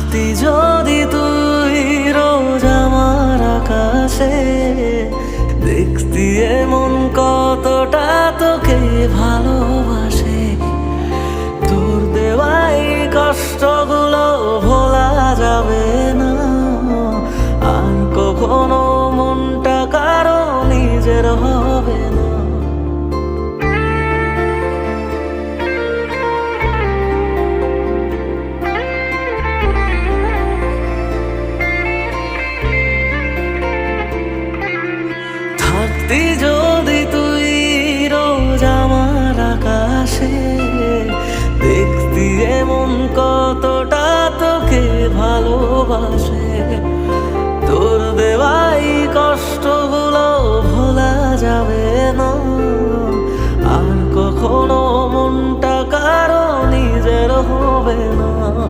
থাকতি যদি তুই রোজ আমার আকাশে, দেখতি এমন কতটা তোকে ভালোবাসে। তোর দেওয়াই কষ্টগুলো